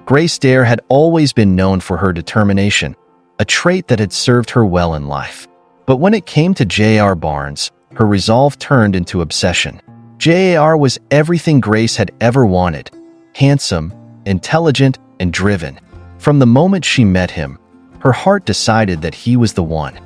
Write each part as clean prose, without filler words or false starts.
Grace Dare had always been known for her determination, a trait that had served her well in life. But when it came to J.R. Barnes, her resolve turned into obsession. J.R. was everything Grace had ever wanted: handsome, intelligent, and driven. From the moment she met him, her heart decided that he was the one.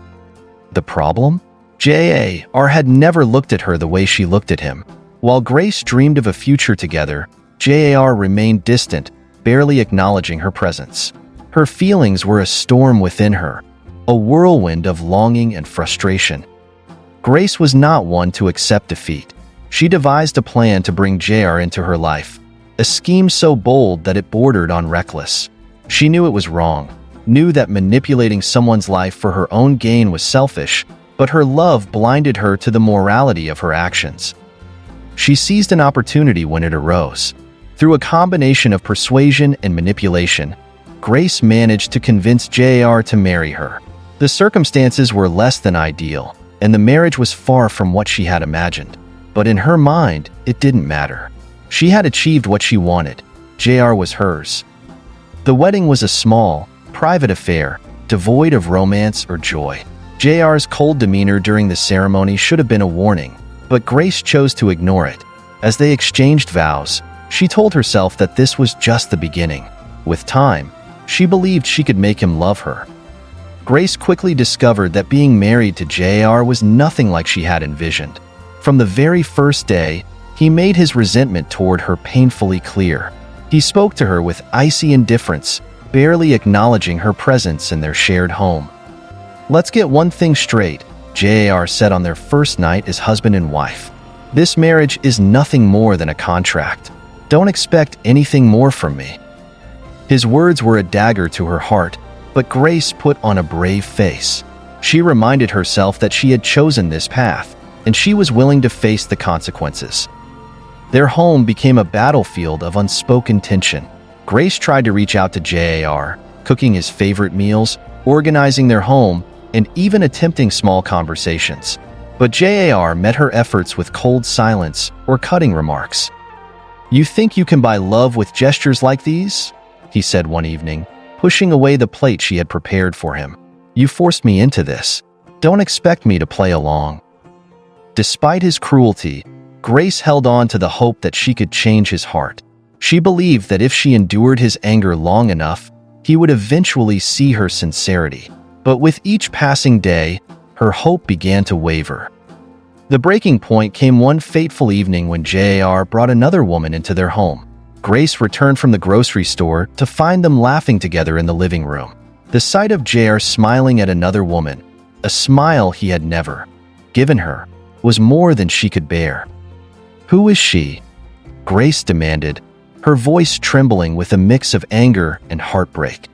The problem? J.R. had never looked at her the way she looked at him. While Grace dreamed of a future together, J.R. remained distant, barely acknowledging her presence. Her feelings were a storm within her, a whirlwind of longing and frustration. Grace was not one to accept defeat. She devised a plan to bring J.R. into her life, a scheme so bold that it bordered on reckless. She knew it was wrong, knew that manipulating someone's life for her own gain was selfish, but her love blinded her to the morality of her actions. She seized an opportunity when it arose. Through a combination of persuasion and manipulation, Grace managed to convince J.R. to marry her. The circumstances were less than ideal, and the marriage was far from what she had imagined. But in her mind, it didn't matter. She had achieved what she wanted. J.R. was hers. The wedding was a small, private affair, devoid of romance or joy. J.R.'s cold demeanor during the ceremony should have been a warning, but Grace chose to ignore it. As they exchanged vows, she told herself that this was just the beginning. With time, she believed she could make him love her. Grace quickly discovered that being married to J.R. was nothing like she had envisioned. From the very first day, he made his resentment toward her painfully clear. He spoke to her with icy indifference, barely acknowledging her presence in their shared home. "Let's get one thing straight," J.R. said on their first night as husband and wife. "This marriage is nothing more than a contract. Don't expect anything more from me." His words were a dagger to her heart, but Grace put on a brave face. She reminded herself that she had chosen this path, and she was willing to face the consequences. Their home became a battlefield of unspoken tension. Grace tried to reach out to J.R., cooking his favorite meals, organizing their home, and even attempting small conversations. But J.R. met her efforts with cold silence or cutting remarks. "You think you can buy love with gestures like these?" he said one evening, pushing away the plate she had prepared for him. "You forced me into this. Don't expect me to play along." Despite his cruelty, Grace held on to the hope that she could change his heart. She believed that if she endured his anger long enough, he would eventually see her sincerity. But with each passing day, her hope began to waver. The breaking point came one fateful evening when J.R. brought another woman into their home. Grace returned from the grocery store to find them laughing together in the living room. The sight of J.R. smiling at another woman, a smile he had never given her, was more than she could bear. "Who is she?" Grace demanded, her voice trembling with a mix of anger and heartbreak.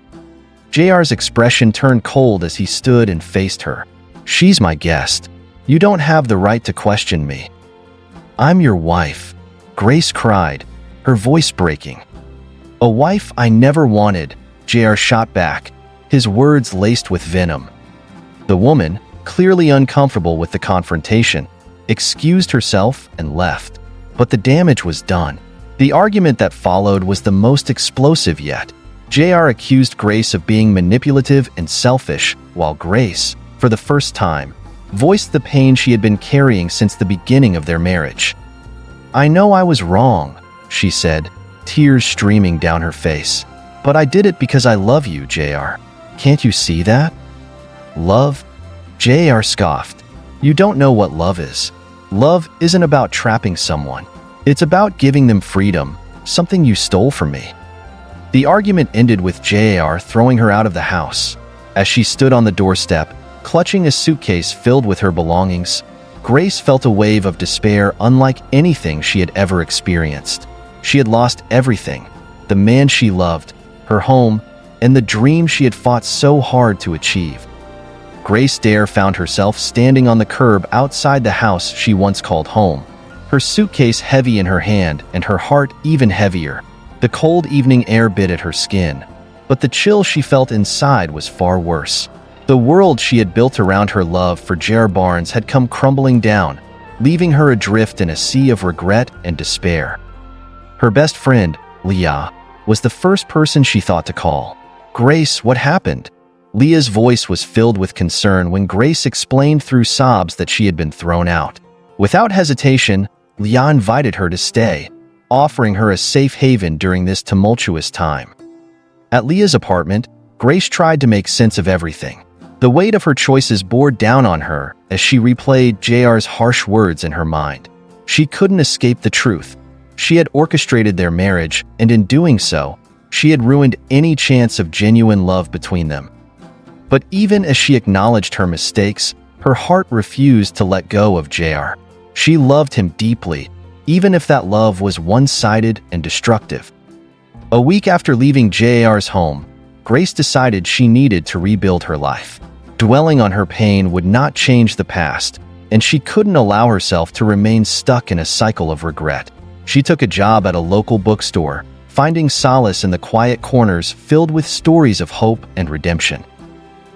J.R.'s expression turned cold as he stood and faced her. "She's my guest. You don't have the right to question me." "I'm your wife," Grace cried, her voice breaking. "A wife I never wanted," J.R. shot back, his words laced with venom. The woman, clearly uncomfortable with the confrontation, excused herself and left. But the damage was done. The argument that followed was the most explosive yet. J.R. accused Grace of being manipulative and selfish, while Grace, for the first time, voiced the pain she had been carrying since the beginning of their marriage. "I know I was wrong," she said, tears streaming down her face. "But I did it because I love you, J.R. Can't you see that?" "Love?" J.R. scoffed. "You don't know what love is. Love isn't about trapping someone. It's about giving them freedom, something you stole from me." The argument ended with J.R. throwing her out of the house. As she stood on the doorstep, clutching a suitcase filled with her belongings, Grace felt a wave of despair unlike anything she had ever experienced. She had lost everything: the man she loved, her home, and the dream she had fought so hard to achieve. Grace Dare found herself standing on the curb outside the house she once called home, her suitcase heavy in her hand and her heart even heavier. The cold evening air bit at her skin, but the chill she felt inside was far worse. The world she had built around her love for J.R. Barnes had come crumbling down, leaving her adrift in a sea of regret and despair. Her best friend, Leah, was the first person she thought to call. "Grace, what happened?" Leah's voice was filled with concern when Grace explained through sobs that she had been thrown out. Without hesitation, Leah invited her to stay, offering her a safe haven during this tumultuous time. At Leah's apartment, Grace tried to make sense of everything. The weight of her choices bore down on her as she replayed JR's harsh words in her mind. She couldn't escape the truth. She had orchestrated their marriage, and in doing so, she had ruined any chance of genuine love between them. But even as she acknowledged her mistakes, her heart refused to let go of JR. She loved him deeply, even if that love was one-sided and destructive. A week after leaving JR's home, Grace decided she needed to rebuild her life. Dwelling on her pain would not change the past, and she couldn't allow herself to remain stuck in a cycle of regret. She took a job at a local bookstore, finding solace in the quiet corners filled with stories of hope and redemption.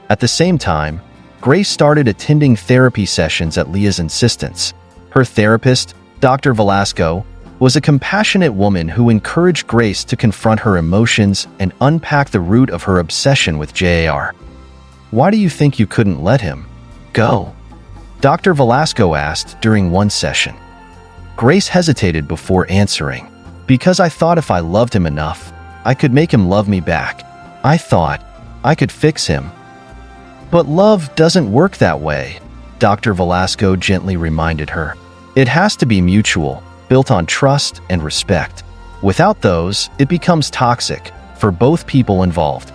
At the same time, Grace started attending therapy sessions at Leah's insistence. Her therapist, Dr. Velasco, was a compassionate woman who encouraged Grace to confront her emotions and unpack the root of her obsession with JR. "Why do you think you couldn't let him go?" Dr. Velasco asked during one session. Grace hesitated before answering. "Because I thought if I loved him enough, I could make him love me back. I thought I could fix him." "But love doesn't work that way," Dr. Velasco gently reminded her. "It has to be mutual, built on trust and respect. Without those, it becomes toxic for both people involved."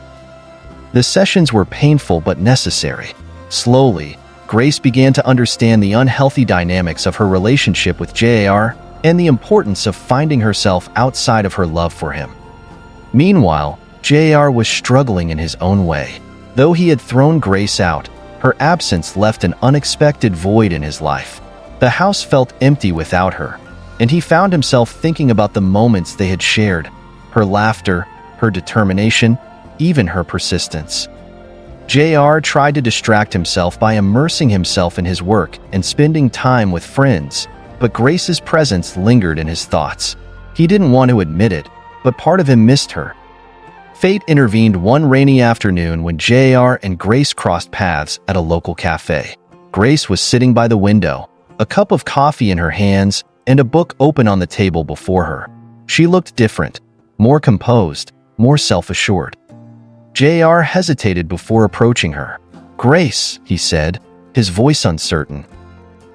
The sessions were painful but necessary. Slowly, Grace began to understand the unhealthy dynamics of her relationship with JR and the importance of finding herself outside of her love for him. Meanwhile, JR was struggling in his own way. Though he had thrown Grace out, her absence left an unexpected void in his life. The house felt empty without her, and he found himself thinking about the moments they had shared, her laughter, her determination, even her persistence. JR tried to distract himself by immersing himself in his work and spending time with friends, but Grace's presence lingered in his thoughts. He didn't want to admit it, but part of him missed her. Fate intervened one rainy afternoon when JR and Grace crossed paths at a local cafe. Grace was sitting by the window, a cup of coffee in her hands and a book open on the table before her. She looked different, more composed, more self-assured. JR hesitated before approaching her. "Grace," he said, his voice uncertain.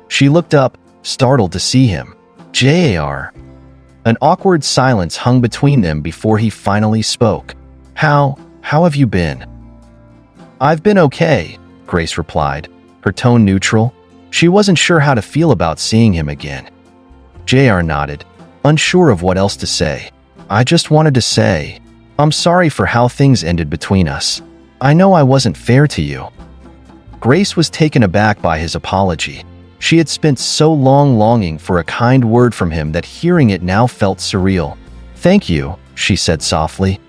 She looked up, startled to see him. "JR." An awkward silence hung between them before he finally spoke. How have you been?" "I've been okay," Grace replied, her tone neutral. She wasn't sure how to feel about seeing him again. JR nodded, unsure of what else to say. "I just wanted to say, I'm sorry for how things ended between us. I know I wasn't fair to you." Grace was taken aback by his apology. She had spent so long longing for a kind word from him that hearing it now felt surreal. "Thank you," she said softly.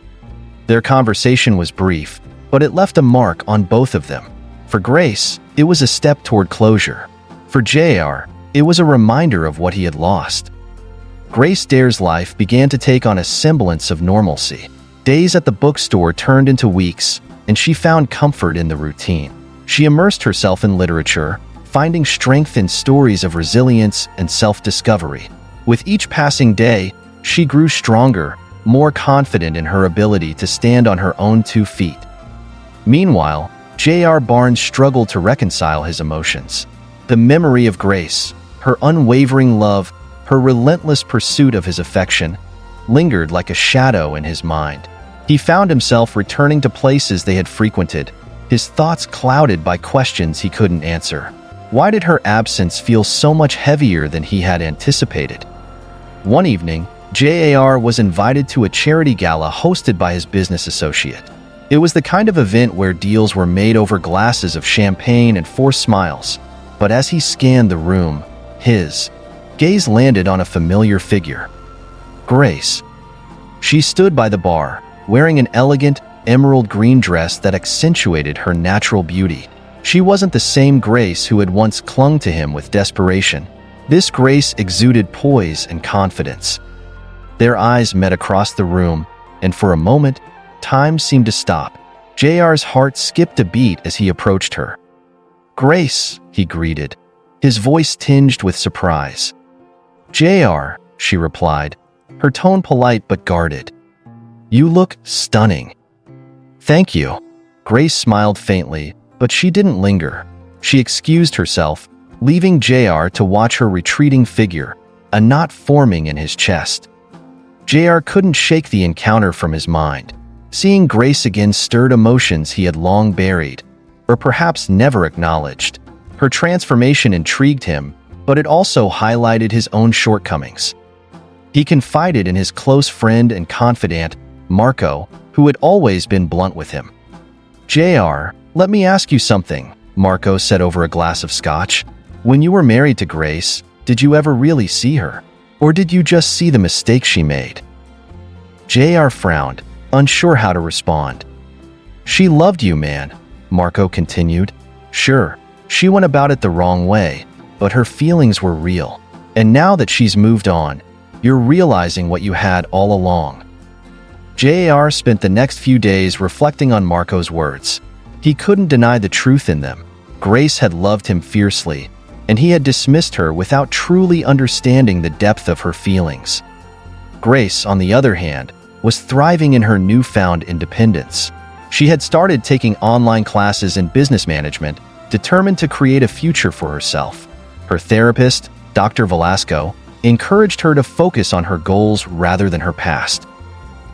Their conversation was brief, but it left a mark on both of them. For Grace, it was a step toward closure. For JR, it was a reminder of what he had lost. Grace Dare's life began to take on a semblance of normalcy. Days at the bookstore turned into weeks, and she found comfort in the routine. She immersed herself in literature, finding strength in stories of resilience and self-discovery. With each passing day, she grew stronger, more confident in her ability to stand on her own 2 feet. Meanwhile, JR Barnes struggled to reconcile his emotions. The memory of Grace, her unwavering love, her relentless pursuit of his affection, lingered like a shadow in his mind. He found himself returning to places they had frequented, his thoughts clouded by questions he couldn't answer. Why did her absence feel so much heavier than he had anticipated? One evening, JR was invited to a charity gala hosted by his business associate. It was the kind of event where deals were made over glasses of champagne and forced smiles. But as he scanned the room, his gaze landed on a familiar figure. Grace. She stood by the bar, wearing an elegant, emerald green dress that accentuated her natural beauty. She wasn't the same Grace who had once clung to him with desperation. This Grace exuded poise and confidence. Their eyes met across the room, and for a moment, time seemed to stop. JR's heart skipped a beat as he approached her. "Grace," he greeted, his voice tinged with surprise. "JR," she replied, her tone polite but guarded. "You look stunning." "Thank you." Grace smiled faintly, but she didn't linger. She excused herself, leaving JR to watch her retreating figure, a knot forming in his chest. JR couldn't shake the encounter from his mind. Seeing Grace again stirred emotions he had long buried, or perhaps never acknowledged. Her transformation intrigued him, but it also highlighted his own shortcomings. He confided in his close friend and confidant, Marco, who had always been blunt with him. "JR, let me ask you something," Marco said over a glass of scotch. "When you were married to Grace, did you ever really see her? Or did you just see the mistakes she made?" JR frowned, unsure how to respond. "She loved you, man," Marco continued. "Sure, she went about it the wrong way, but her feelings were real. And now that she's moved on, you're realizing what you had all along." JR spent the next few days reflecting on Marco's words. He couldn't deny the truth in them. Grace had loved him fiercely, and he had dismissed her without truly understanding the depth of her feelings. Grace, on the other hand, was thriving in her newfound independence. She had started taking online classes in business management, determined to create a future for herself. Her therapist, Dr. Velasco, encouraged her to focus on her goals rather than her past.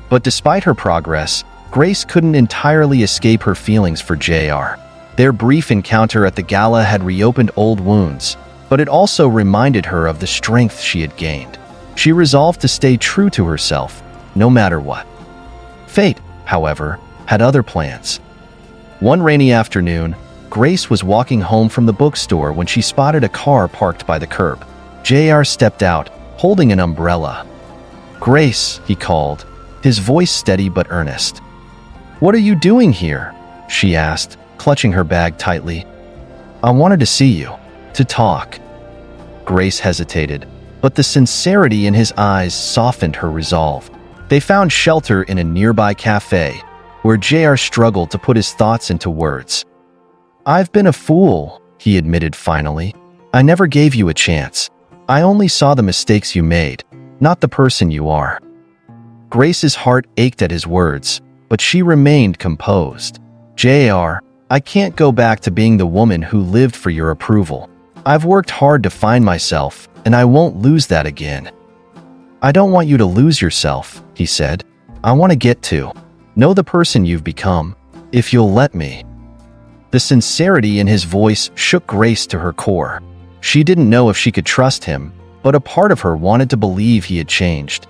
But despite her progress, Grace couldn't entirely escape her feelings for JR. Their brief encounter at the gala had reopened old wounds, but it also reminded her of the strength she had gained. She resolved to stay true to herself, no matter what. Fate, however, had other plans. One rainy afternoon, Grace was walking home from the bookstore when she spotted a car parked by the curb. JR stepped out, holding an umbrella. "Grace," he called, his voice steady but earnest. "What are you doing here?" she asked, clutching her bag tightly. "I wanted to see you, to talk." Grace hesitated, but the sincerity in his eyes softened her resolve. They found shelter in a nearby cafe, where JR struggled to put his thoughts into words. "I've been a fool," he admitted finally. "I never gave you a chance. I only saw the mistakes you made, not the person you are." Grace's heart ached at his words, but she remained composed. "JR, I can't go back to being the woman who lived for your approval. I've worked hard to find myself, and I won't lose that again." "I don't want you to lose yourself," he said. "I want to get to know the person you've become, if you'll let me." The sincerity in his voice shook Grace to her core. She didn't know if she could trust him, but a part of her wanted to believe he had changed.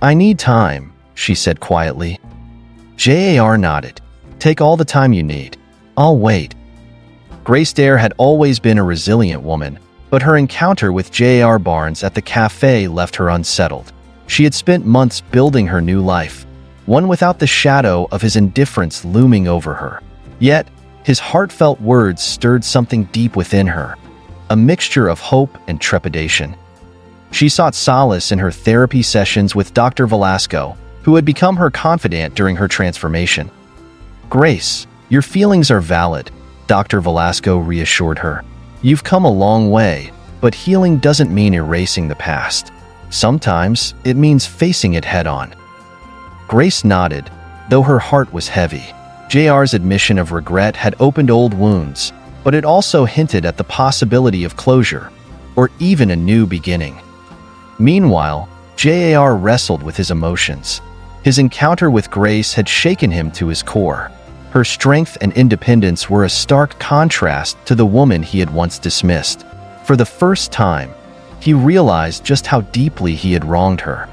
"I need time," she said quietly. JR nodded. "Take all the time you need. I'll wait." Grace Dare had always been a resilient woman, but her encounter with J.R. Barnes at the cafe left her unsettled. She had spent months building her new life, one without the shadow of his indifference looming over her. Yet, his heartfelt words stirred something deep within her, a mixture of hope and trepidation. She sought solace in her therapy sessions with Dr. Velasco, who had become her confidant during her transformation. "Grace, your feelings are valid," Dr. Velasco reassured her. "You've come a long way, but healing doesn't mean erasing the past. Sometimes it means facing it head-on." Grace nodded, though her heart was heavy. JR's admission of regret had opened old wounds, but it also hinted at the possibility of closure, or even a new beginning. Meanwhile, JR wrestled with his emotions. His encounter with Grace had shaken him to his core. Her strength and independence were a stark contrast to the woman he had once dismissed. For the first time, he realized just how deeply he had wronged her.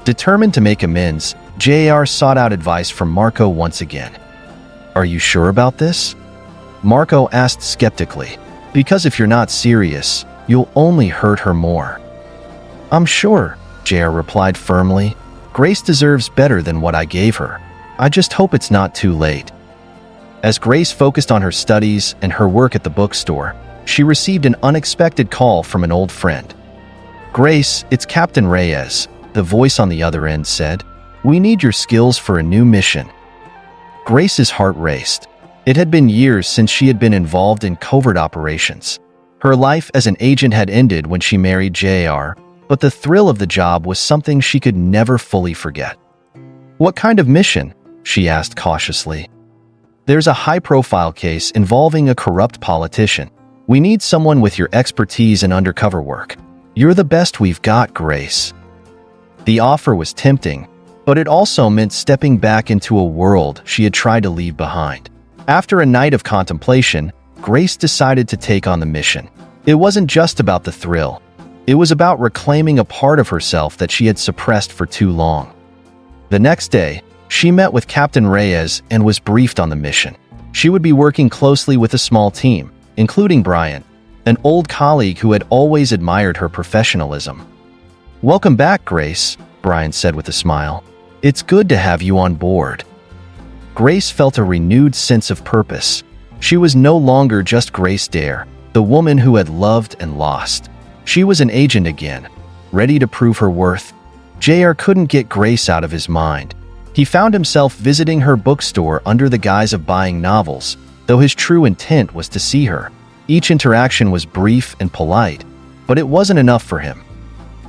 Determined to make amends, JR sought out advice from Marco once again. "Are you sure about this?" Marco asked skeptically. "Because if you're not serious, you'll only hurt her more." "I'm sure," JR replied firmly. "Grace deserves better than what I gave her. I just hope it's not too late." As Grace focused on her studies and her work at the bookstore, she received an unexpected call from an old friend. "Grace, it's Captain Reyes," the voice on the other end said. We need your skills for a new mission." Grace's heart raced. It had been years since she had been involved in covert operations. Her life as an agent had ended when she married JR, but the thrill of the job was something she could never fully forget. "What kind of mission?" she asked cautiously. "There's a high-profile case involving a corrupt politician. We need someone with your expertise in undercover work. You're the best we've got, Grace." The offer was tempting, but it also meant stepping back into a world she had tried to leave behind. After a night of contemplation, Grace decided to take on the mission. It wasn't just about the thrill. It was about reclaiming a part of herself that she had suppressed for too long. The next day, she met with Captain Reyes and was briefed on the mission. She would be working closely with a small team, including Brian, an old colleague who had always admired her professionalism. "Welcome back, Grace," Brian said with a smile. "It's good to have you on board." Grace felt a renewed sense of purpose. She was no longer just Grace Dare, the woman who had loved and lost. She was an agent again, ready to prove her worth. JR couldn't get Grace out of his mind. He found himself visiting her bookstore under the guise of buying novels, though his true intent was to see her. Each interaction was brief and polite, but it wasn't enough for him.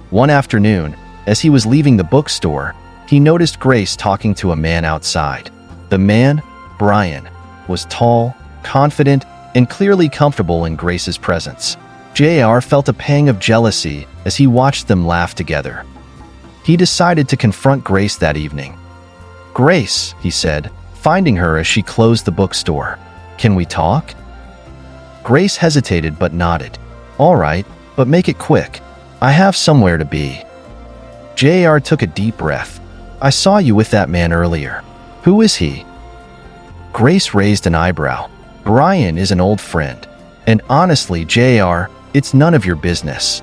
One afternoon, as he was leaving the bookstore, he noticed Grace talking to a man outside. The man, Brian, was tall, confident, and clearly comfortable in Grace's presence. JR felt a pang of jealousy as he watched them laugh together. He decided to confront Grace that evening. "Grace," he said, finding her as she closed the bookstore. "Can we talk?" Grace hesitated but nodded. "All right, but make it quick. I have somewhere to be." JR took a deep breath. "I saw you with that man earlier. Who is he?" Grace raised an eyebrow. "Brian is an old friend. And honestly, JR, it's none of your business."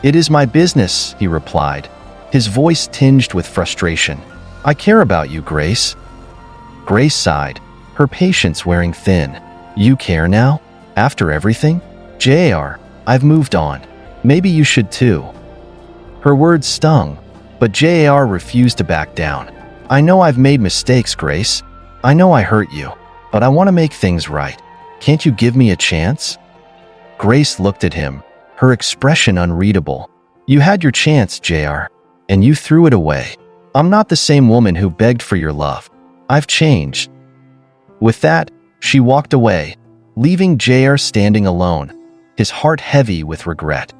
"It is my business," he replied, his voice tinged with frustration. "I care about you, Grace." Grace sighed, her patience wearing thin. "You care now? After everything?" "JR, I've moved on. Maybe you should too." Her words stung, but JR refused to back down. "I know I've made mistakes, Grace. I know I hurt you, but I want to make things right. Can't you give me a chance?" Grace looked at him, her expression unreadable. "You had your chance, JR, and you threw it away. I'm not the same woman who begged for your love. I've changed." With that, she walked away, leaving JR standing alone, his heart heavy with regret.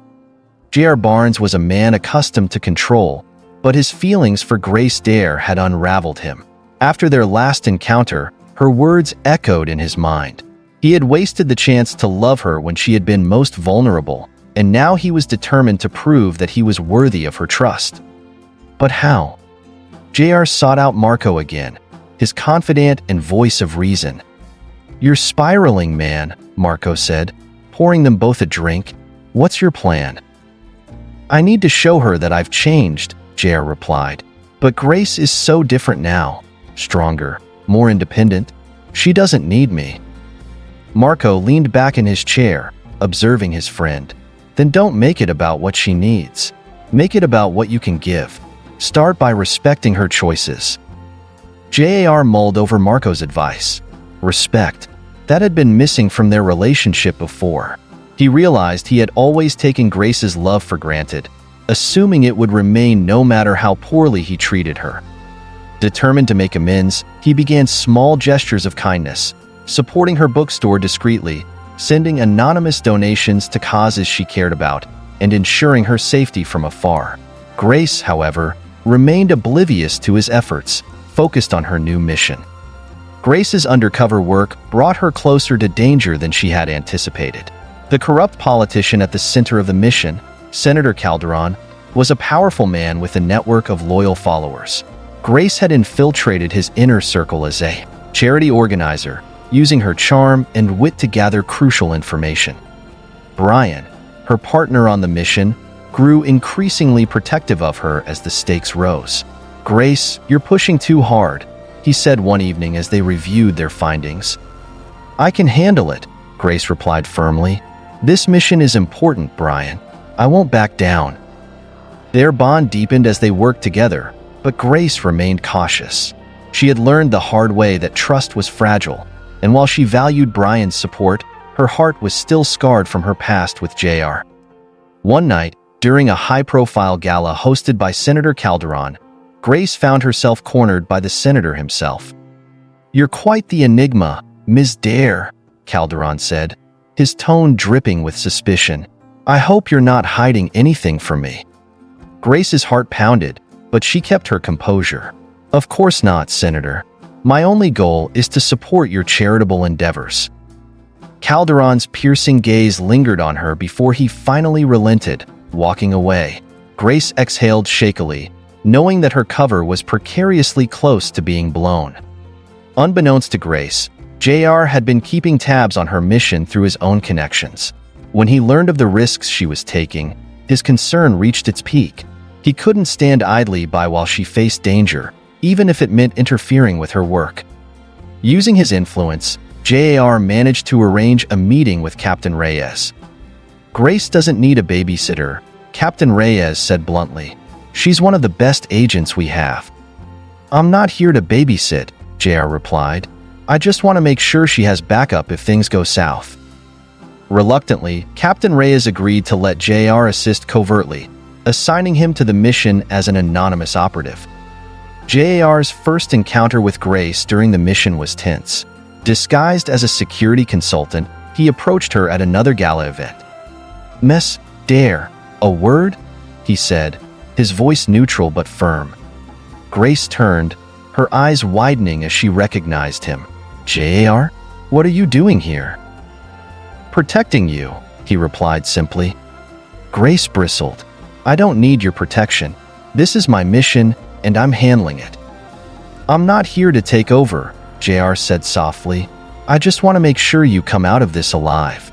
JR Barnes was a man accustomed to control, but his feelings for Grace Dare had unraveled him. After their last encounter, her words echoed in his mind. He had wasted the chance to love her when she had been most vulnerable, and now he was determined to prove that he was worthy of her trust. But how? JR sought out Marco again, his confidant and voice of reason. "You're spiraling, man," Marco said, pouring them both a drink. "What's your plan?" "I need to show her that I've changed," JR replied. "But Grace is so different now. Stronger, more independent. She doesn't need me." Marco leaned back in his chair, observing his friend. "Then don't make it about what she needs. Make it about what you can give. Start by respecting her choices." JR mulled over Marco's advice. Respect. That had been missing from their relationship before. He realized he had always taken Grace's love for granted, assuming it would remain no matter how poorly he treated her. Determined to make amends, he began small gestures of kindness, supporting her bookstore discreetly, sending anonymous donations to causes she cared about, and ensuring her safety from afar. Grace, however, remained oblivious to his efforts, focused on her new mission. Grace's undercover work brought her closer to danger than she had anticipated. The corrupt politician at the center of the mission, Senator Calderon, was a powerful man with a network of loyal followers. Grace had infiltrated his inner circle as a charity organizer, using her charm and wit to gather crucial information. Brian, her partner on the mission, grew increasingly protective of her as the stakes rose. "Grace, you're pushing too hard," he said one evening as they reviewed their findings. "I can handle it," Grace replied firmly. "This mission is important, Brian. I won't back down." Their bond deepened as they worked together, but Grace remained cautious. She had learned the hard way that trust was fragile, and while she valued Brian's support, her heart was still scarred from her past with JR. One night, during a high-profile gala hosted by Senator Calderon, Grace found herself cornered by the senator himself. "You're quite the enigma, Ms. Dare," Calderon said, his tone dripping with suspicion. "I hope you're not hiding anything from me." Grace's heart pounded, but she kept her composure. "Of course not, Senator. My only goal is to support your charitable endeavors." Calderon's piercing gaze lingered on her before he finally relented, walking away. Grace exhaled shakily, knowing that her cover was precariously close to being blown. Unbeknownst to Grace, JR had been keeping tabs on her mission through his own connections. When he learned of the risks she was taking, his concern reached its peak. He couldn't stand idly by while she faced danger, even if it meant interfering with her work. Using his influence, JR managed to arrange a meeting with Captain Reyes. "Grace doesn't need a babysitter," Captain Reyes said bluntly. "She's one of the best agents we have." "I'm not here to babysit," JR replied. "I just want to make sure she has backup if things go south." Reluctantly, Captain Reyes agreed to let JR assist covertly, assigning him to the mission as an anonymous operative. JR's first encounter with Grace during the mission was tense. Disguised as a security consultant, he approached her at another gala event. "Miss Dare, a word?" he said, his voice neutral but firm. Grace turned, her eyes widening as she recognized him. "JR, what are you doing here?" "Protecting you," he replied simply. Grace bristled. "I don't need your protection. This is my mission, and I'm handling it." "I'm not here to take over," JR said softly. "I just want to make sure you come out of this alive."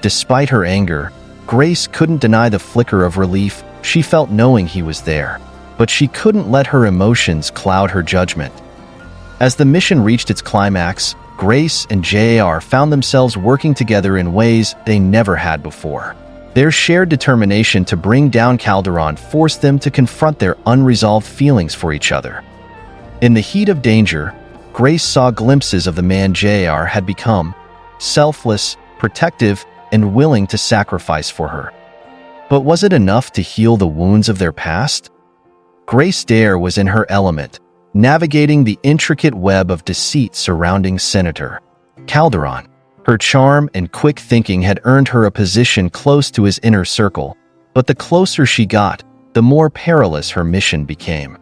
Despite her anger, Grace couldn't deny the flicker of relief she felt knowing he was there, but she couldn't let her emotions cloud her judgment. As the mission reached its climax, Grace and JR found themselves working together in ways they never had before. Their shared determination to bring down Calderon forced them to confront their unresolved feelings for each other. In the heat of danger, Grace saw glimpses of the man JR had become, selfless, protective, and willing to sacrifice for her. But was it enough to heal the wounds of their past? Grace Dare was in her element, navigating the intricate web of deceit surrounding Senator Calderon. Her charm and quick thinking had earned her a position close to his inner circle, but the closer she got, the more perilous her mission became.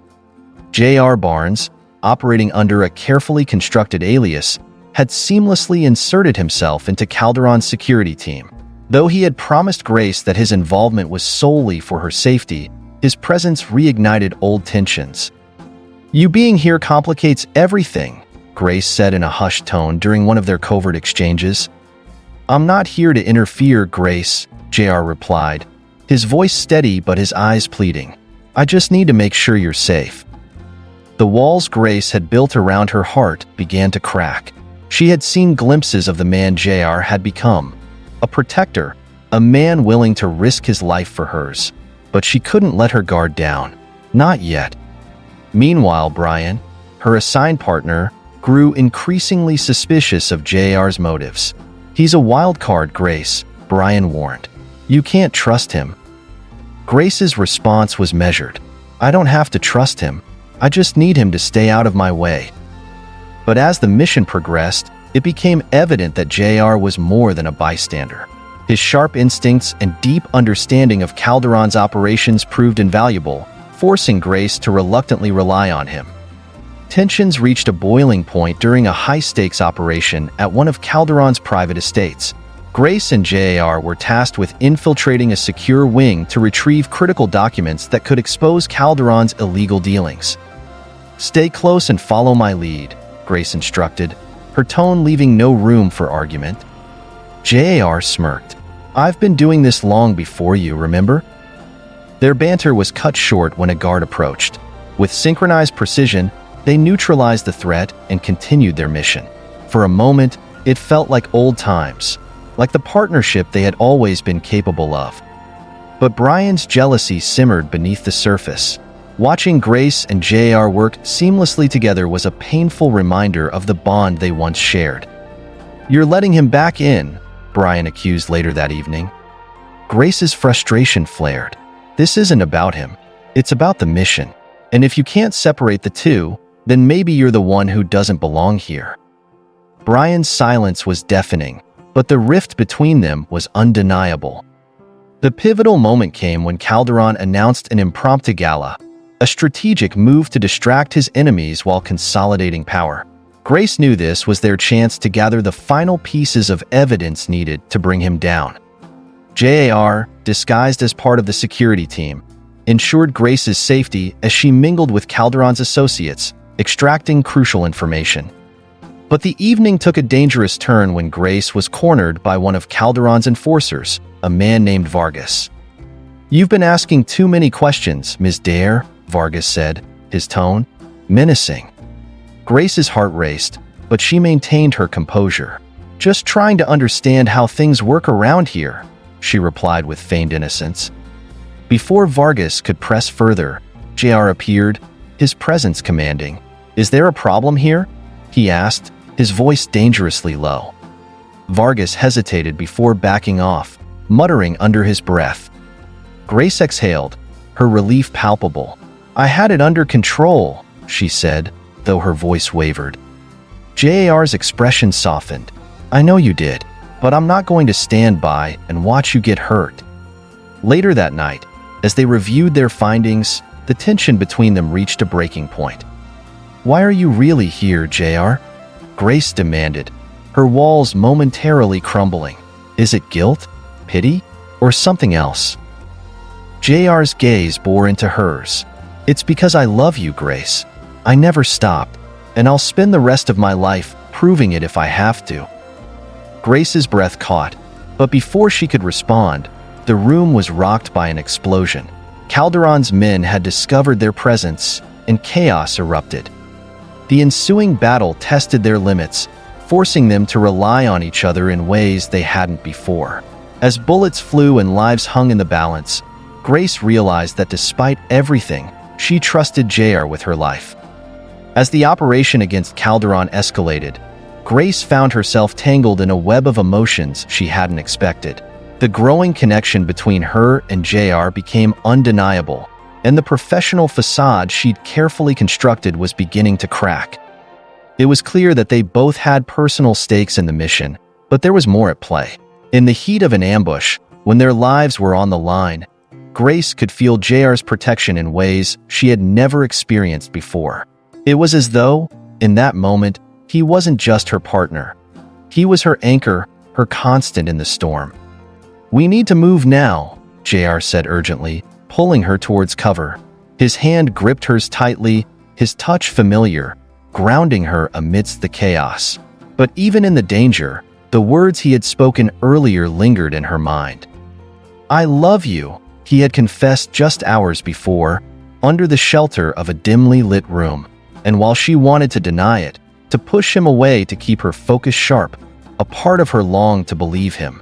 J.R. Barnes, operating under a carefully constructed alias, had seamlessly inserted himself into Calderon's security team. Though he had promised Grace that his involvement was solely for her safety, his presence reignited old tensions. "You being here complicates everything," Grace said in a hushed tone during one of their covert exchanges. "I'm not here to interfere, Grace," JR replied, his voice steady but his eyes pleading. "I just need to make sure you're safe." The walls Grace had built around her heart began to crack. She had seen glimpses of the man JR had become, a protector, a man willing to risk his life for hers. But she couldn't let her guard down. Not yet. Meanwhile, Brian, her assigned partner, grew increasingly suspicious of JR's motives. "He's a wild card, Grace," Brian warned. "You can't trust him." Grace's response was measured. "I don't have to trust him. I just need him to stay out of my way." But as the mission progressed, it became evident that JR was more than a bystander. His sharp instincts and deep understanding of Calderon's operations proved invaluable, forcing Grace to reluctantly rely on him. Tensions reached a boiling point during a high-stakes operation at one of Calderon's private estates. Grace and JR were tasked with infiltrating a secure wing to retrieve critical documents that could expose Calderon's illegal dealings. "Stay close and follow my lead," Grace instructed, her tone leaving no room for argument. JR smirked. "I've been doing this long before you, remember?" Their banter was cut short when a guard approached. With synchronized precision, they neutralized the threat and continued their mission. For a moment, it felt like old times, like the partnership they had always been capable of. But Brian's jealousy simmered beneath the surface. Watching Grace and JR work seamlessly together was a painful reminder of the bond they once shared. "You're letting him back in," Brian accused later that evening. Grace's frustration flared. "This isn't about him. It's about the mission. And if you can't separate the two, then maybe you're the one who doesn't belong here." Brian's silence was deafening, but the rift between them was undeniable. The pivotal moment came when Calderon announced an impromptu gala, a strategic move to distract his enemies while consolidating power. Grace knew this was their chance to gather the final pieces of evidence needed to bring him down. JAR, disguised as part of the security team, ensured Grace's safety as she mingled with Calderon's associates, extracting crucial information. But the evening took a dangerous turn when Grace was cornered by one of Calderon's enforcers, a man named Vargas. "You've been asking too many questions, Ms. Dare," Vargas said, his tone menacing. Grace's heart raced, but she maintained her composure. "Just trying to understand how things work around here," she replied with feigned innocence. Before Vargas could press further, JR appeared, his presence commanding. "Is there a problem here?" he asked, his voice dangerously low. Vargas hesitated before backing off, muttering under his breath. Grace exhaled, her relief palpable. "I had it under control," she said, though her voice wavered. JAR's expression softened. "I know you did, but I'm not going to stand by and watch you get hurt." Later that night, as they reviewed their findings, the tension between them reached a breaking point. "Why are you really here, JR?" Grace demanded, her walls momentarily crumbling. "Is it guilt, pity, or something else?" JR's gaze bore into hers. "It's because I love you, Grace. I never stopped, and I'll spend the rest of my life proving it if I have to." Grace's breath caught, but before she could respond, the room was rocked by an explosion. Calderon's men had discovered their presence, and chaos erupted. The ensuing battle tested their limits, forcing them to rely on each other in ways they hadn't before. As bullets flew and lives hung in the balance, Grace realized that despite everything, she trusted JR with her life. As the operation against Calderon escalated, Grace found herself tangled in a web of emotions she hadn't expected. The growing connection between her and JR became undeniable, and the professional facade she'd carefully constructed was beginning to crack. It was clear that they both had personal stakes in the mission, but there was more at play. In the heat of an ambush, when their lives were on the line, Grace could feel JR's protection in ways she had never experienced before. It was as though, in that moment, he wasn't just her partner. He was her anchor, her constant in the storm. "We need to move now," JR said urgently, pulling her towards cover. His hand gripped hers tightly, his touch familiar, grounding her amidst the chaos. But even in the danger, the words he had spoken earlier lingered in her mind. "I love you," he had confessed just hours before, under the shelter of a dimly lit room. And while she wanted to deny it, to push him away to keep her focus sharp, a part of her longed to believe him.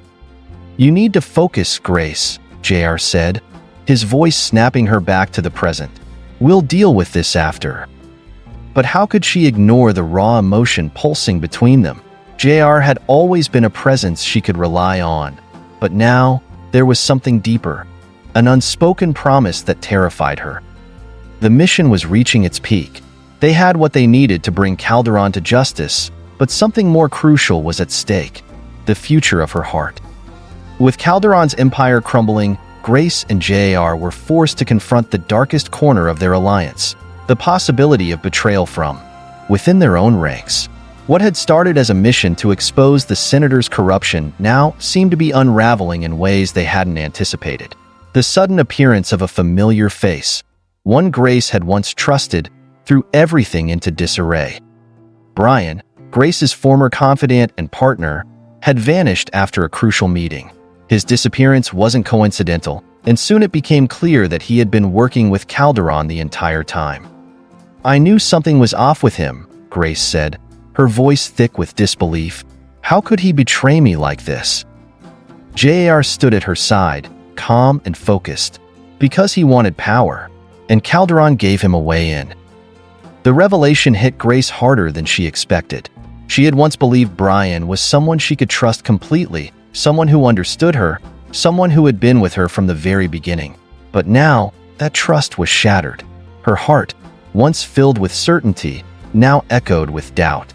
"You need to focus, Grace," JR said, his voice snapping her back to the present. "We'll deal with this after." But how could she ignore the raw emotion pulsing between them? JR had always been a presence she could rely on, but now there was something deeper, an unspoken promise that terrified her. The mission was reaching its peak. They had what they needed to bring Calderon to justice, but something more crucial was at stake: the future of her heart. With Calderon's empire crumbling, Grace and JR were forced to confront the darkest corner of their alliance, the possibility of betrayal from within their own ranks. What had started as a mission to expose the senator's corruption now seemed to be unraveling in ways they hadn't anticipated. The sudden appearance of a familiar face, one Grace had once trusted, threw everything into disarray. Brian, Grace's former confidant and partner, had vanished after a crucial meeting. His disappearance wasn't coincidental, and soon it became clear that he had been working with Calderon the entire time. "I knew something was off with him," Grace said, her voice thick with disbelief. "How could he betray me like this?" JR stood at her side, calm and focused. "Because he wanted power. and Calderon gave him a way in. The revelation hit Grace harder than she expected. She had once believed Brian was someone she could trust completely, someone who understood her, someone who had been with her from the very beginning. But now, that trust was shattered. Her heart, once filled with certainty, now echoed with doubt.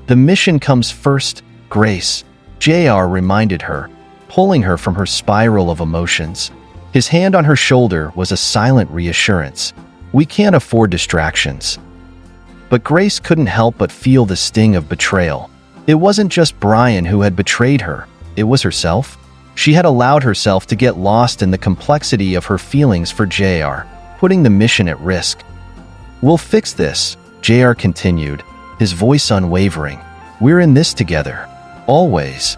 "The mission comes first, Grace," JR reminded her, pulling her from her spiral of emotions. His hand on her shoulder was a silent reassurance. "We can't afford distractions." But Grace couldn't help but feel the sting of betrayal. It wasn't just Brian who had betrayed her, it was herself. She had allowed herself to get lost in the complexity of her feelings for JR, putting the mission at risk. "We'll fix this," JR continued, his voice unwavering. "We're in this together. Always."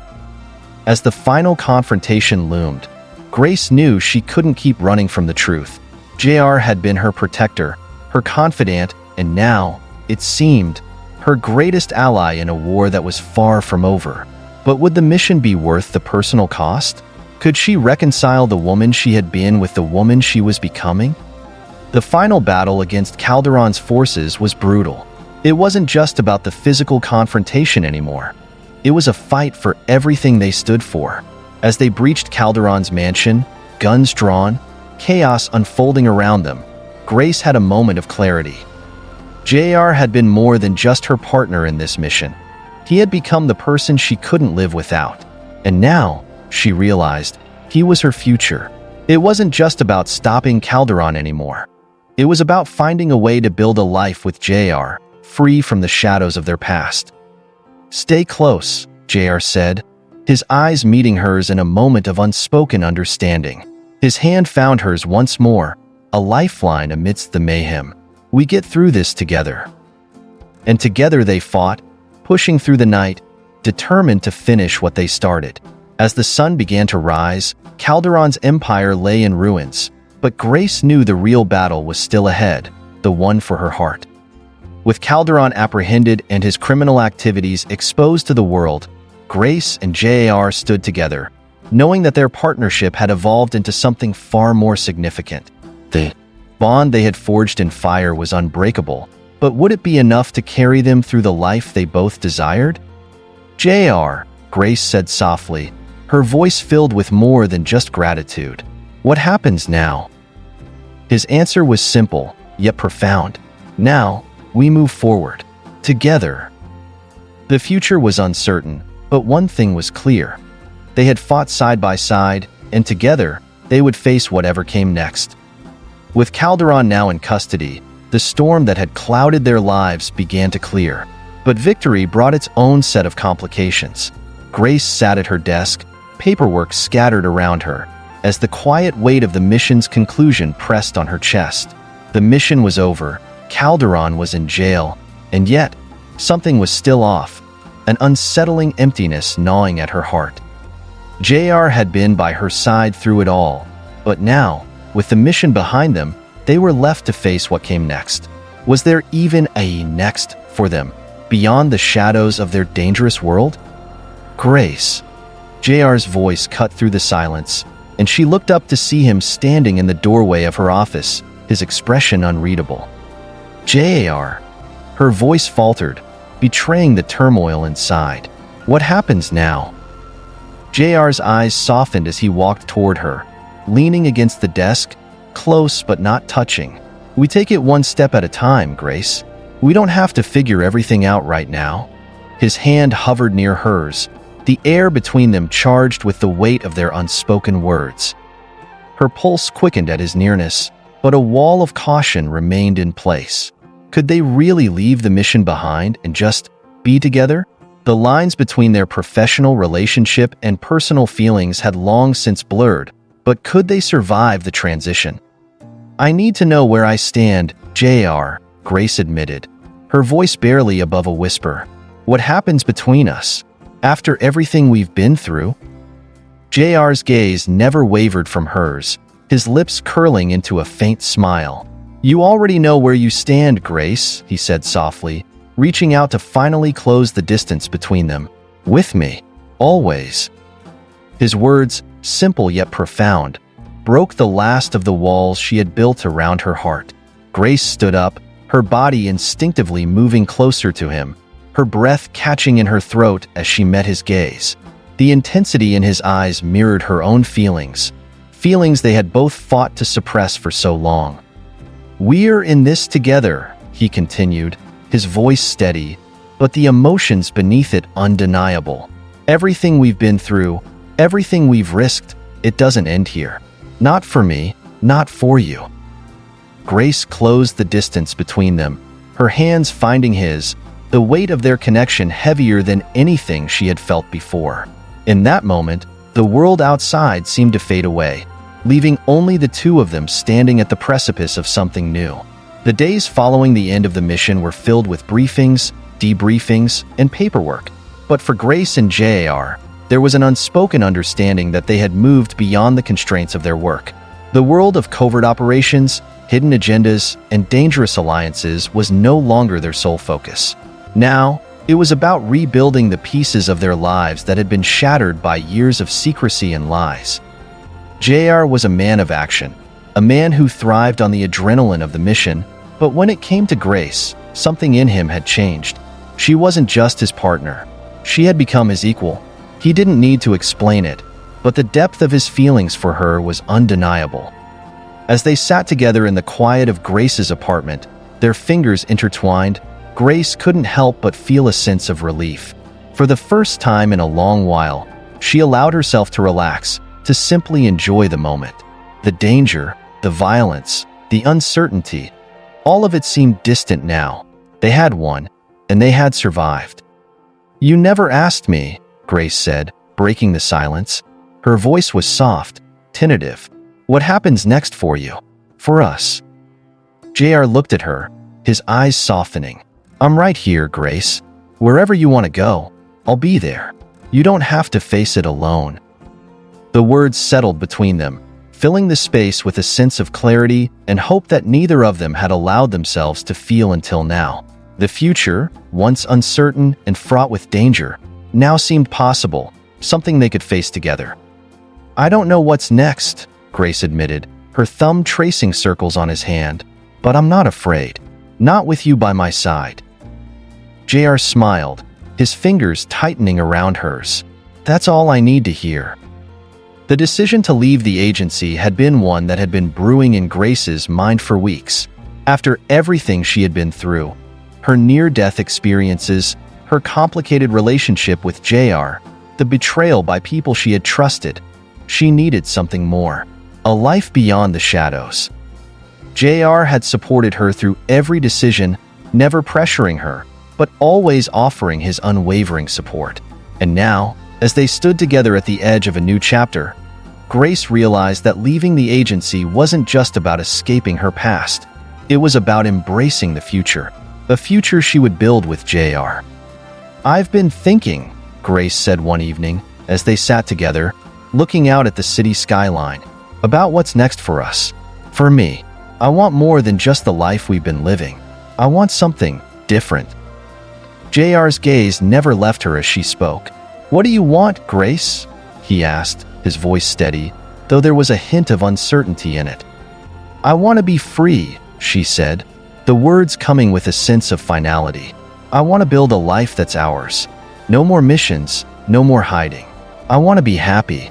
As the final confrontation loomed, Grace knew she couldn't keep running from the truth. JR had been her protector, her confidant, and now, it seemed, her greatest ally in a war that was far from over. But would the mission be worth the personal cost? Could she reconcile the woman she had been with the woman she was becoming? The final battle against Calderon's forces was brutal. It wasn't just about the physical confrontation anymore. It was a fight for everything they stood for. As they breached Calderon's mansion, guns drawn, chaos unfolding around them, Grace had a moment of clarity. JR had been more than just her partner in this mission. He had become the person she couldn't live without. And now, she realized, he was her future. It wasn't just about stopping Calderon anymore. It was about finding a way to build a life with JR, free from the shadows of their past. "Stay close," JR said, his eyes meeting hers in a moment of unspoken understanding. His hand found hers once more, a lifeline amidst the mayhem. "We get through this together." And together they fought, pushing through the night, determined to finish what they started. As the sun began to rise, Calderon's empire lay in ruins, but Grace knew the real battle was still ahead, the one for her heart. With Calderon apprehended and his criminal activities exposed to the world, Grace and JR stood together, knowing that their partnership had evolved into something far more significant. The bond they had forged in fire was unbreakable, but would it be enough to carry them through the life they both desired? "JR," Grace said softly, her voice filled with more than just gratitude. "What happens now?" His answer was simple, yet profound. "Now, we move forward. Together." The future was uncertain, but one thing was clear. They had fought side by side, and together, they would face whatever came next. With Calderon now in custody, the storm that had clouded their lives began to clear. But victory brought its own set of complications. Grace sat at her desk, paperwork scattered around her, as the quiet weight of the mission's conclusion pressed on her chest. The mission was over, Calderon was in jail, and yet, something was still off, an unsettling emptiness gnawing at her heart. JR had been by her side through it all, but now, with the mission behind them, they were left to face what came next. Was there even a next for them, beyond the shadows of their dangerous world? "Grace." JR's voice cut through the silence, and she looked up to see him standing in the doorway of her office, his expression unreadable. "JR." Her voice faltered, betraying the turmoil inside. "What happens now?" JR's eyes softened as he walked toward her, leaning against the desk, close but not touching. "We take it one step at a time, Grace. We don't have to figure everything out right now." His hand hovered near hers, the air between them charged with the weight of their unspoken words. Her pulse quickened at his nearness, but a wall of caution remained in place. Could they really leave the mission behind and just be together? The lines between their professional relationship and personal feelings had long since blurred, but could they survive the transition? "I need to know where I stand, JR," Grace admitted, her voice barely above a whisper. "What happens between us? After everything we've been through?" JR's gaze never wavered from hers, his lips curling into a faint smile. "You already know where you stand, Grace," he said softly, reaching out to finally close the distance between them. "With me. Always." His words, simple yet profound, broke the last of the walls she had built around her heart. Grace stood up, her body instinctively moving closer to him, her breath catching in her throat as she met his gaze. The intensity in his eyes mirrored her own feelings they had both fought to suppress for so long. "We're in this together," he continued, his voice steady, but the emotions beneath it undeniable. "Everything we've been through, everything we've risked, it doesn't end here. Not for me, not for you." Grace closed the distance between them, her hands finding his, the weight of their connection heavier than anything she had felt before. In that moment, the world outside seemed to fade away, leaving only the two of them standing at the precipice of something new. The days following the end of the mission were filled with briefings, debriefings, and paperwork. But for Grace and JAR, there was an unspoken understanding that they had moved beyond the constraints of their work. The world of covert operations, hidden agendas, and dangerous alliances was no longer their sole focus. Now, it was about rebuilding the pieces of their lives that had been shattered by years of secrecy and lies. JR was a man of action, a man who thrived on the adrenaline of the mission, but when it came to Grace, something in him had changed. She wasn't just his partner. She had become his equal. He didn't need to explain it, but the depth of his feelings for her was undeniable. As they sat together in the quiet of Grace's apartment, their fingers intertwined, Grace couldn't help but feel a sense of relief. For the first time in a long while, she allowed herself to relax, to simply enjoy the moment. The danger, the violence, the uncertainty, all of it seemed distant now. They had won, and they had survived. "You never asked me," Grace said, breaking the silence. Her voice was soft, tentative. "What happens next for you? For us?" JR looked at her, his eyes softening. "I'm right here, Grace. Wherever you want to go, I'll be there. You don't have to face it alone." The words settled between them, filling the space with a sense of clarity and hope that neither of them had allowed themselves to feel until now. The future, once uncertain and fraught with danger, now seemed possible, something they could face together. "I don't know what's next," Grace admitted, her thumb tracing circles on his hand, "but I'm not afraid. Not with you by my side." JR smiled, his fingers tightening around hers. "That's all I need to hear." The decision to leave the agency had been one that had been brewing in Grace's mind for weeks. After everything she had been through, her near-death experiences, her complicated relationship with JR, the betrayal by people she had trusted, she needed something more. A life beyond the shadows. JR had supported her through every decision, never pressuring her, but always offering his unwavering support. And now, as they stood together at the edge of a new chapter, Grace realized that leaving the agency wasn't just about escaping her past. It was about embracing the future, a future she would build with JR. "I've been thinking," Grace said one evening, as they sat together, looking out at the city skyline, "about what's next for us. For me, I want more than just the life we've been living. I want something different." JR's gaze never left her as she spoke. "What do you want, Grace?" he asked, his voice steady, though there was a hint of uncertainty in it. "I want to be free," she said, the words coming with a sense of finality. "I want to build a life that's ours. No more missions, no more hiding. I want to be happy."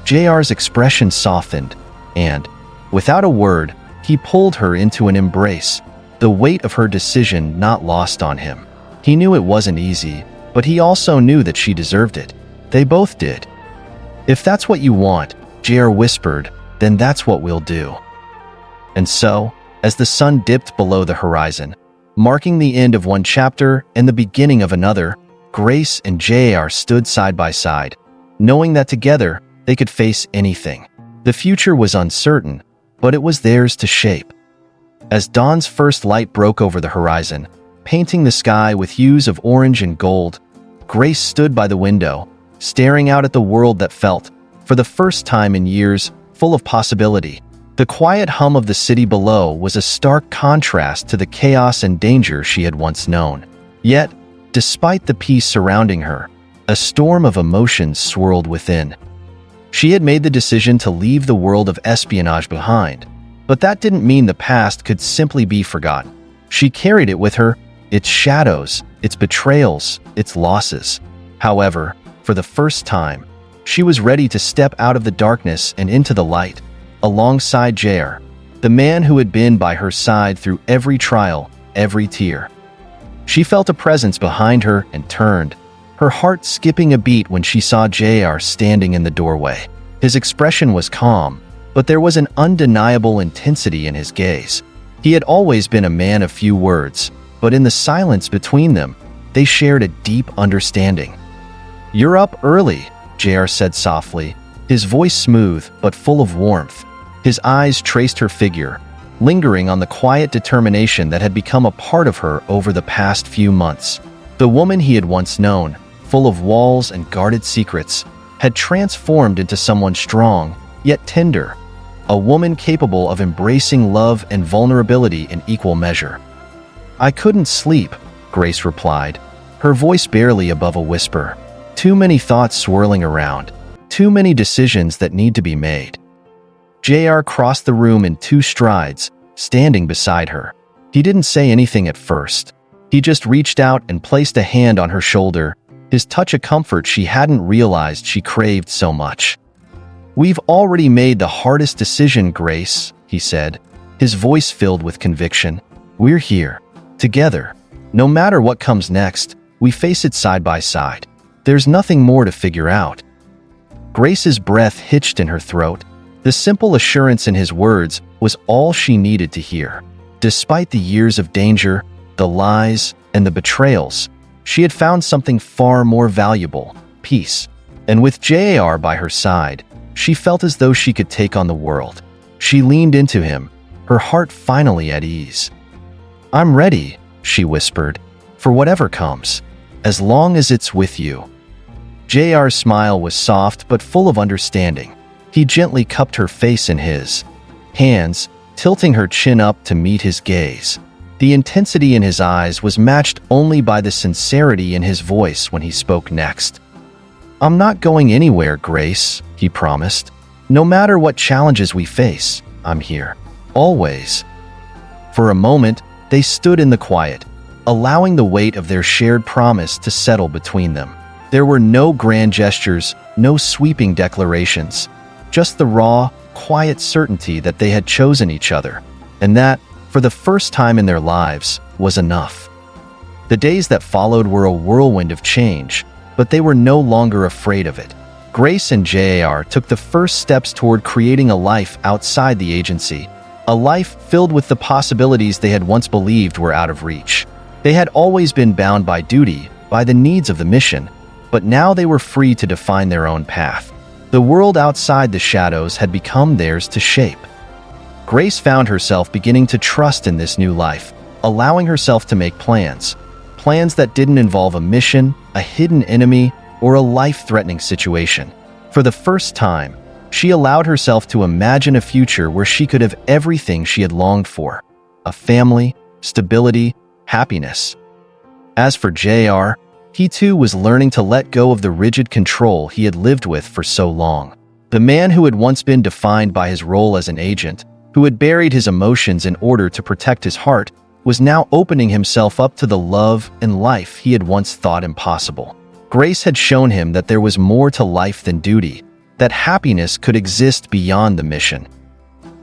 JR's expression softened, and, without a word, he pulled her into an embrace, the weight of her decision not lost on him. He knew it wasn't easy, but he also knew that she deserved it. They both did. "If that's what you want," JR whispered, "then that's what we'll do." And so, as the sun dipped below the horizon, marking the end of one chapter and the beginning of another, Grace and JR stood side by side, knowing that together they could face anything. The future was uncertain, but it was theirs to shape. As dawn's first light broke over the horizon, painting the sky with hues of orange and gold, Grace stood by the window, staring out at the world that felt, for the first time in years, full of possibility. The quiet hum of the city below was a stark contrast to the chaos and danger she had once known. Yet, despite the peace surrounding her, a storm of emotions swirled within. She had made the decision to leave the world of espionage behind, but that didn't mean the past could simply be forgotten. She carried it with her, its shadows, its betrayals, its losses. However, for the first time, she was ready to step out of the darkness and into the light, alongside JR, the man who had been by her side through every trial, every tear. She felt a presence behind her and turned, her heart skipping a beat when she saw JR standing in the doorway. His expression was calm, but there was an undeniable intensity in his gaze. He had always been a man of few words, but in the silence between them, they shared a deep understanding. "You're up early," JR said softly, his voice smooth but full of warmth. His eyes traced her figure, lingering on the quiet determination that had become a part of her over the past few months. The woman he had once known, full of walls and guarded secrets, had transformed into someone strong, yet tender, a woman capable of embracing love and vulnerability in equal measure. "I couldn't sleep," Grace replied, her voice barely above a whisper. "Too many thoughts swirling around, too many decisions that need to be made." JR crossed the room in 2 strides, standing beside her. He didn't say anything at first. He just reached out and placed a hand on her shoulder, his touch a comfort she hadn't realized she craved so much. "We've already made the hardest decision, Grace," he said, his voice filled with conviction. "We're here, together. No matter what comes next, we face it side by side. There's nothing more to figure out." Grace's breath hitched in her throat. The simple assurance in his words was all she needed to hear. Despite the years of danger, the lies, and the betrayals, she had found something far more valuable: peace. And with JR by her side, she felt as though she could take on the world. She leaned into him, her heart finally at ease. "I'm ready," she whispered, "for whatever comes, as long as it's with you." JR's smile was soft but full of understanding. He gently cupped her face in his hands, tilting her chin up to meet his gaze. The intensity in his eyes was matched only by the sincerity in his voice when he spoke next. "I'm not going anywhere, Grace," he promised. "No matter what challenges we face, I'm here. Always." For a moment, they stood in the quiet, allowing the weight of their shared promise to settle between them. There were no grand gestures, no sweeping declarations, just the raw, quiet certainty that they had chosen each other, and that, for the first time in their lives, was enough. The days that followed were a whirlwind of change, but they were no longer afraid of it. Grace and JR took the first steps toward creating a life outside the agency, a life filled with the possibilities they had once believed were out of reach. They had always been bound by duty, by the needs of the mission, but now they were free to define their own path. The world outside the shadows had become theirs to shape. Grace found herself beginning to trust in this new life, allowing herself to make plans that didn't involve a mission, a hidden enemy, or a life-threatening situation. For the first time, she allowed herself to imagine a future where she could have everything she had longed for: a family, stability, happiness. As for JR, he too was learning to let go of the rigid control he had lived with for so long. The man who had once been defined by his role as an agent, who had buried his emotions in order to protect his heart, was now opening himself up to the love and life he had once thought impossible. Grace had shown him that there was more to life than duty, that happiness could exist beyond the mission.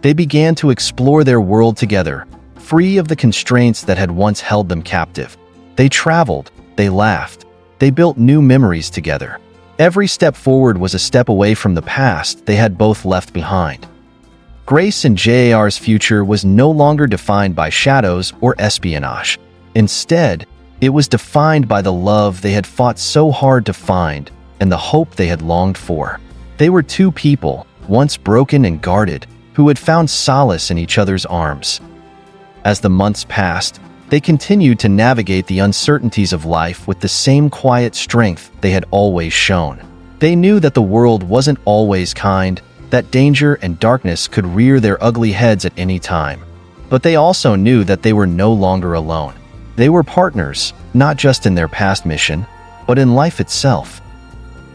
They began to explore their world together, free of the constraints that had once held them captive. They traveled, they laughed, they built new memories together. Every step forward was a step away from the past they had both left behind. Grace and JR's future was no longer defined by shadows or espionage. Instead, it was defined by the love they had fought so hard to find and the hope they had longed for. They were two people, once broken and guarded, who had found solace in each other's arms. As the months passed, they continued to navigate the uncertainties of life with the same quiet strength they had always shown. They knew that the world wasn't always kind, that danger and darkness could rear their ugly heads at any time. But they also knew that they were no longer alone. They were partners, not just in their past mission, but in life itself.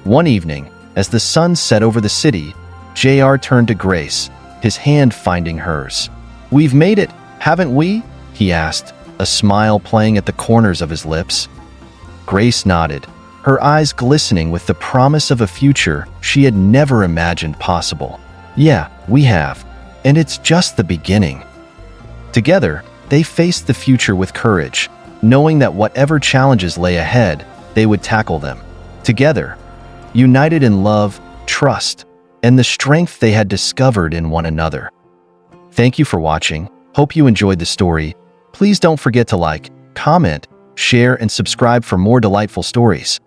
One evening, As the sun set over the city, JR turned to Grace, his hand finding hers. "We've made it, haven't we?" he asked, a smile playing at the corners of his lips. Grace nodded, her eyes glistening with the promise of a future she had never imagined possible. "Yeah, we have. And it's just the beginning." Together, they faced the future with courage, knowing that whatever challenges lay ahead, they would tackle them. Together, united in love, trust, and the strength they had discovered in one another. Thank you for watching. Hope you enjoyed the story. Please don't forget to like, comment, share, and subscribe for more delightful stories.